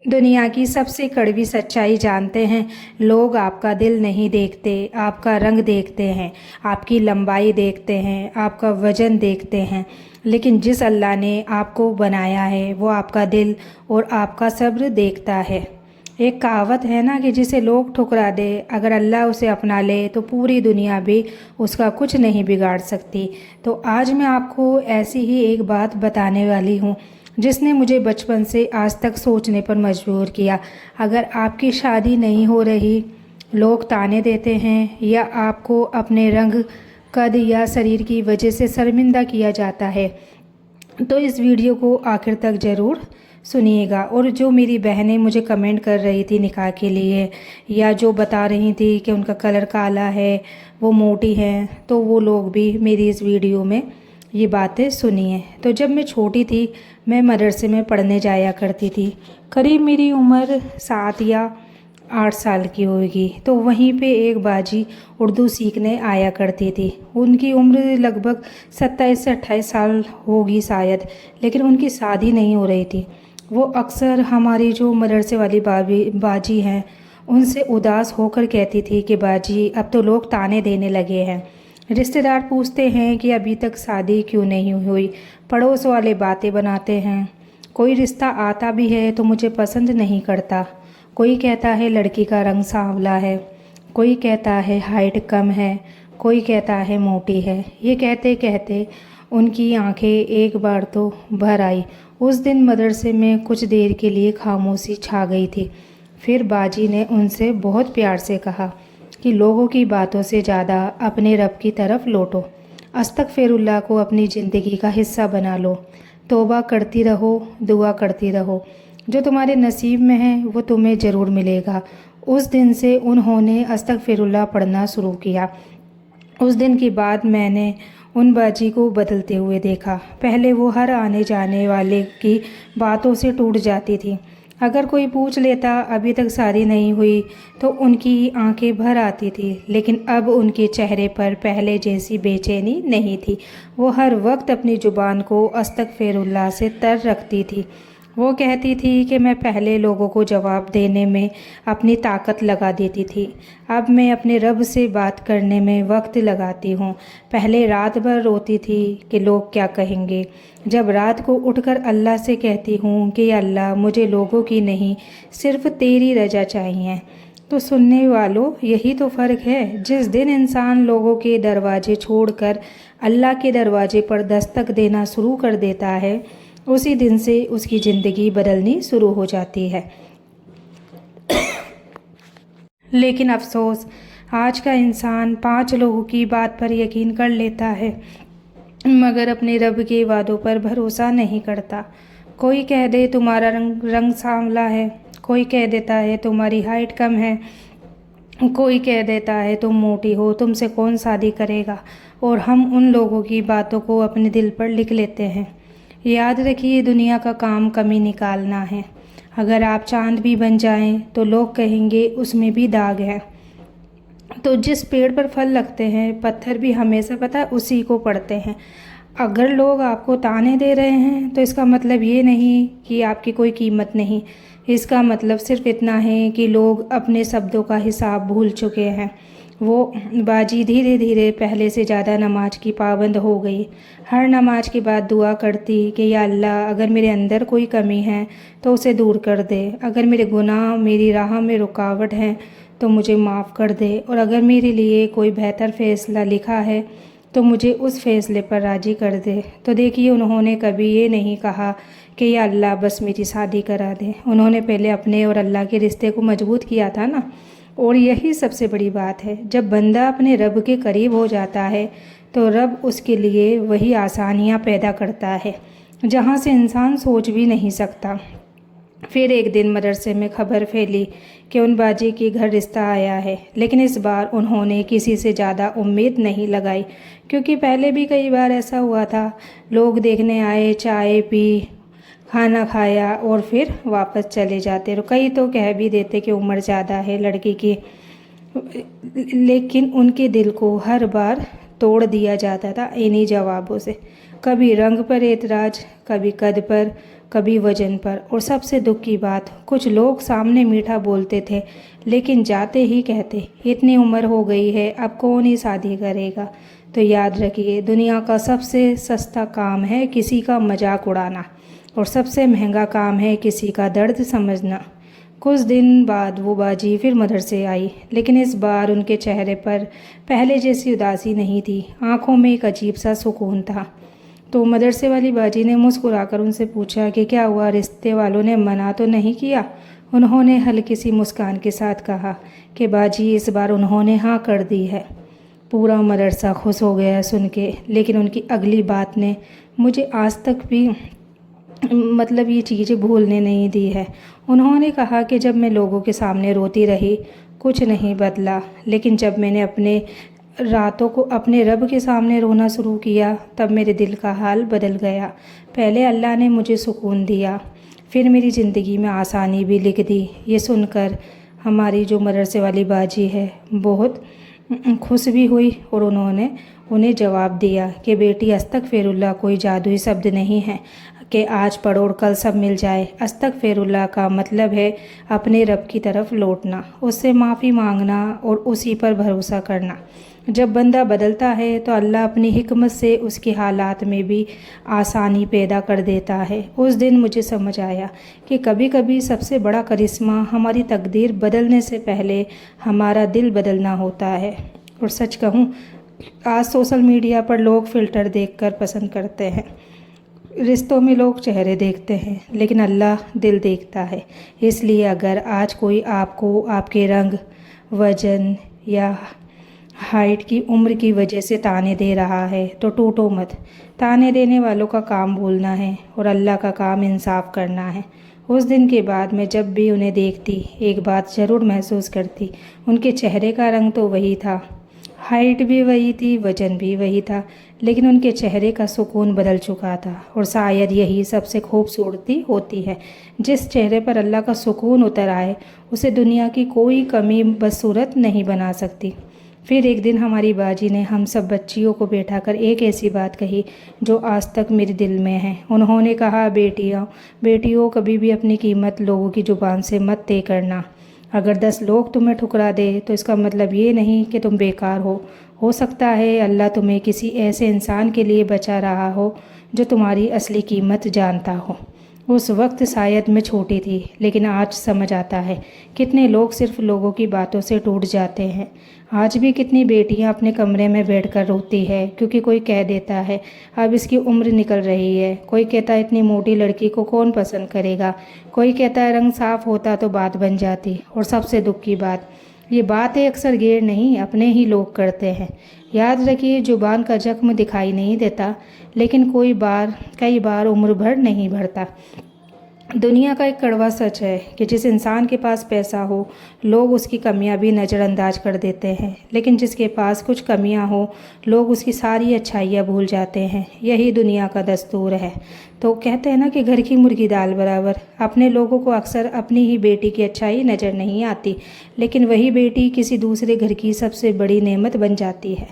दुनिया की सबसे कड़वी सच्चाई जानते हैं, लोग आपका दिल नहीं देखते, आपका रंग देखते हैं, आपकी लंबाई देखते हैं, आपका वज़न देखते हैं। लेकिन जिस अल्लाह ने आपको बनाया है वो आपका दिल और आपका सब्र देखता है। एक कहावत है ना कि जिसे लोग ठुकरा दे, अगर अल्लाह उसे अपना ले तो पूरी दुनिया भी उसका कुछ नहीं बिगाड़ सकती। तो आज मैं आपको ऐसी ही एक बात बताने वाली हूँ जिसने मुझे बचपन से आज तक सोचने पर मजबूर किया। अगर आपकी शादी नहीं हो रही, लोग ताने देते हैं या आपको अपने रंग, कद या शरीर की वजह से शर्मिंदा किया जाता है, तो इस वीडियो को आखिर तक ज़रूर सुनिएगा। और जो मेरी बहनें मुझे कमेंट कर रही थी निकाह के लिए, या जो बता रही थी कि उनका कलर काला है, वो मोटी हैं, तो वो लोग भी मेरी इस वीडियो में ये बातें सुनिए। तो जब मैं छोटी थी, मैं मदरसे में पढ़ने जाया करती थी। करीब मेरी उम्र 7 या 8 साल की होगी। तो वहीं पे एक बाजी उर्दू सीखने आया करती थी। उनकी उम्र लगभग 27 से 28 साल होगी शायद, लेकिन उनकी शादी नहीं हो रही थी। वो अक्सर हमारी जो मदरसे वाली बाजी हैं उनसे उदास होकर कहती थी कि बाजी अब तो लोग ताने देने लगे हैं, रिश्तेदार पूछते हैं कि अभी तक शादी क्यों नहीं हुई, पड़ोस वाले बातें बनाते हैं, कोई रिश्ता आता भी है तो मुझे पसंद नहीं करता, कोई कहता है लड़की का रंग सांवला है, कोई कहता है हाइट कम है, कोई कहता है मोटी है। ये कहते कहते उनकी आंखें एक बार तो भर आई। उस दिन मदरसे में कुछ देर के लिए खामोशी छा गई थी। फिर बाजी ने उनसे बहुत प्यार से कहा कि लोगों की बातों से ज़्यादा अपने रब की तरफ लौटो, अस्तगफिरुल्लाह को अपनी ज़िंदगी का हिस्सा बना लो, तौबा करती रहो, दुआ करती रहो, जो तुम्हारे नसीब में है वो तुम्हें ज़रूर मिलेगा। उस दिन से उन्होंने अस्तगफिरुल्लाह पढ़ना शुरू किया। उस दिन के बाद मैंने उन बाजी को बदलते हुए देखा। पहले वो हर आने जाने वाले की बातों से टूट जाती थी। अगर कोई पूछ लेता अभी तक शादी नहीं हुई तो उनकी आंखें भर आती थी, लेकिन अब उनके चेहरे पर पहले जैसी बेचैनी नहीं थी। वो हर वक्त अपनी ज़ुबान को अस्तगफिरुल्लाह से तर रखती थी। वो कहती थी कि मैं पहले लोगों को जवाब देने में अपनी ताकत लगा देती थी, अब मैं अपने रब से बात करने में वक्त लगाती हूँ। पहले रात भर रोती थी कि लोग क्या कहेंगे, जब रात को उठकर अल्लाह से कहती हूँ कि अल्लाह मुझे लोगों की नहीं सिर्फ़ तेरी रज़ा चाहिए। तो सुनने वालों, यही तो फ़र्क है। जिस दिन इंसान लोगों के दरवाजे छोड़कर अल्लाह के दरवाजे पर दस्तक देना शुरू कर देता है, उसी दिन से उसकी ज़िंदगी बदलनी शुरू हो जाती है। लेकिन अफसोस, आज का इंसान 5 लोगों की बात पर यकीन कर लेता है मगर अपने रब के वादों पर भरोसा नहीं करता। कोई कह दे तुम्हारा रंग सांवला है, कोई कह देता है तुम्हारी हाइट कम है, कोई कह देता है तुम मोटी हो, तुमसे कौन शादी करेगा। और हम उन लोगों की बातों को अपने दिल पर लिख लेते हैं। याद रखिए, दुनिया का काम कमी निकालना है। अगर आप चांद भी बन जाएं तो लोग कहेंगे उसमें भी दाग है। तो जिस पेड़ पर फल लगते हैं, पत्थर भी हमेशा पता है उसी को पड़ते हैं। अगर लोग आपको ताने दे रहे हैं तो इसका मतलब ये नहीं कि आपकी कोई कीमत नहीं, इसका मतलब सिर्फ इतना है कि लोग अपने शब्दों का हिसाब भूल चुके हैं। वो बाजी धीरे धीरे पहले से ज़्यादा नमाज की पाबंद हो गई। हर नमाज के बाद दुआ करती कि या अल्लाह, अगर मेरे अंदर कोई कमी है तो उसे दूर कर दे, अगर मेरे गुनाह मेरी राह में रुकावट हैं तो मुझे माफ़ कर दे, और अगर मेरे लिए कोई बेहतर फ़ैसला लिखा है तो मुझे उस फ़ैसले पर राज़ी कर दे। तो देखिए, उन्होंने कभी ये नहीं कहा कि या अल्लाह बस मेरी शादी करा दे। उन्होंने पहले अपने और अल्लाह के रिश्ते को मजबूत किया था ना। और यही सबसे बड़ी बात है, जब बंदा अपने रब के करीब हो जाता है तो रब उसके लिए वही आसानियाँ पैदा करता है जहाँ से इंसान सोच भी नहीं सकता। फिर एक दिन मदरसे में खबर फैली कि उन बाजी के घर रिश्ता आया है, लेकिन इस बार उन्होंने किसी से ज़्यादा उम्मीद नहीं लगाई, क्योंकि पहले भी कई बार ऐसा हुआ था। लोग देखने आए, चाय पी, खाना खाया और फिर वापस चले जाते। कई तो कह भी देते कि उम्र ज़्यादा है लड़की की, लेकिन उनके दिल को हर बार तोड़ दिया जाता था इन्हीं जवाबों से। कभी रंग पर एतराज़, कभी कद पर, कभी वजन पर। और सबसे दुख की बात, कुछ लोग सामने मीठा बोलते थे लेकिन जाते ही कहते इतनी उम्र हो गई है, अब कौन ही शादी करेगा। तो याद रखिए, दुनिया का सबसे सस्ता काम है किसी का मजाक उड़ाना, और सबसे महंगा काम है किसी का दर्द समझना। कुछ दिन बाद वो बाजी फिर मदरसे आई, लेकिन इस बार उनके चेहरे पर पहले जैसी उदासी नहीं थी, आंखों में एक अजीब सा सुकून था। तो मदरसे वाली बाजी ने मुस्कुराकर उनसे पूछा कि क्या हुआ, रिश्ते वालों ने मना तो नहीं किया। उन्होंने हल्की सी मुस्कान के साथ कहा कि बाजी, इस बार उन्होंने हाँ कर दी है। पूरा मदरसा खुश हो गया सुन के, लेकिन उनकी अगली बात ने मुझे आज तक भी ये चीज़ें भूलने नहीं दी है। उन्होंने कहा कि जब मैं लोगों के सामने रोती रही कुछ नहीं बदला, लेकिन जब मैंने अपने रातों को अपने रब के सामने रोना शुरू किया तब मेरे दिल का हाल बदल गया। पहले अल्लाह ने मुझे सुकून दिया, फिर मेरी ज़िंदगी में आसानी भी लिख दी। ये सुनकर हमारी जो मदरसे वाली बाजी है बहुत खुश भी हुई, और उन्होंने उन्हें जवाब दिया कि बेटी, अस्तगफिरुल्लाह कोई जादुई शब्द नहीं है कि आज पढ़ो और कल सब मिल जाए। अस्तगफिरुल्लाह का मतलब है अपने रब की तरफ लौटना, उससे माफ़ी मांगना और उसी पर भरोसा करना। जब बंदा बदलता है तो अल्लाह अपनी हिकमत से उसके हालात में भी आसानी पैदा कर देता है। उस दिन मुझे समझ आया कि कभी कभी सबसे बड़ा करिश्मा हमारी तकदीर बदलने से पहले हमारा दिल बदलना होता है। और सच कहूँ, आज सोशल मीडिया पर लोग फ़िल्टर देखकर पसंद करते हैं, रिश्तों में लोग चेहरे देखते हैं, लेकिन अल्लाह दिल देखता है। इसलिए अगर आज कोई आपको आपके रंग, वजन या हाइट की उम्र की वजह से ताने दे रहा है तो टूटो मत। ताने देने वालों का काम भूलना है और अल्लाह का काम इंसाफ करना है। उस दिन के बाद मैं जब भी उन्हें देखती एक बात ज़रूर महसूस करती, उनके चेहरे का रंग तो वही था, हाइट भी वही थी, वजन भी वही था, लेकिन उनके चेहरे का सुकून बदल चुका था। और शायद यही सबसे खूबसूरती होती है, जिस चेहरे पर अल्लाह का सुकून उतर आए उसे दुनिया की कोई कमी बदसूरत नहीं बना सकती। फिर एक दिन हमारी बाजी ने हम सब बच्चियों को बैठा कर एक ऐसी बात कही जो आज तक मेरे दिल में है। उन्होंने कहा, बेटियों कभी भी अपनी कीमत लोगों की ज़ुबान से मत तय करना। अगर 10 लोग तुम्हें ठुकरा दे तो इसका मतलब ये नहीं कि तुम बेकार हो सकता है अल्लाह तुम्हें किसी ऐसे इंसान के लिए बचा रहा हो जो तुम्हारी असली कीमत जानता हो। उस वक्त शायद मैं छोटी थी, लेकिन आज समझ आता है कितने लोग सिर्फ लोगों की बातों से टूट जाते हैं। आज भी कितनी बेटियां अपने कमरे में बैठकर रोती है क्योंकि कोई कह देता है अब इसकी उम्र निकल रही है, कोई कहता है इतनी मोटी लड़की को कौन पसंद करेगा, कोई कहता है रंग साफ होता तो बात बन जाती। और सबसे दुख की बात, ये बातें अक्सर गैर नहीं अपने ही लोग करते हैं। याद रखिए, जुबान का जख्म दिखाई नहीं देता, लेकिन कई बार उम्र भर नहीं भरता। दुनिया का एक कड़वा सच है कि जिस इंसान के पास पैसा हो लोग उसकी कमियां भी नज़रअंदाज कर देते हैं, लेकिन जिसके पास कुछ कमियां हो लोग उसकी सारी अच्छाइयां भूल जाते हैं। यही दुनिया का दस्तूर है। तो कहते हैं ना कि घर की मुर्गी दाल बराबर। अपने लोगों को अक्सर अपनी ही बेटी की अच्छाई नज़र नहीं आती, लेकिन वही बेटी किसी दूसरे घर की सबसे बड़ी नेमत बन जाती है।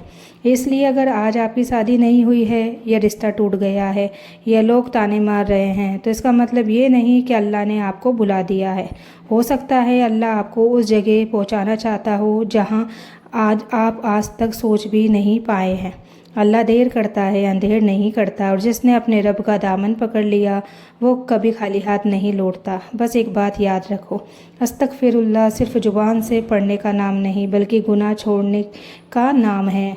इसलिए अगर आज आपकी शादी नहीं हुई है या रिश्ता टूट गया है या लोग ताने मार रहे हैं तो इसका मतलब ये नहीं कि अल्लाह ने आपको भुला दिया है। हो सकता है अल्लाह आपको उस जगह पहुंचाना चाहता हो जहां आप आज तक सोच भी नहीं पाए हैं। अल्लाह देर करता है, अंधेर नहीं करता, और जिसने अपने रब का दामन पकड़ लिया वो कभी खाली हाथ नहीं लौटता। बस एक बात याद रखो, अस्तगफिरुल्लाह सिर्फ ज़ुबान से पढ़ने का नाम नहीं बल्कि गुनाह छोड़ने का नाम है।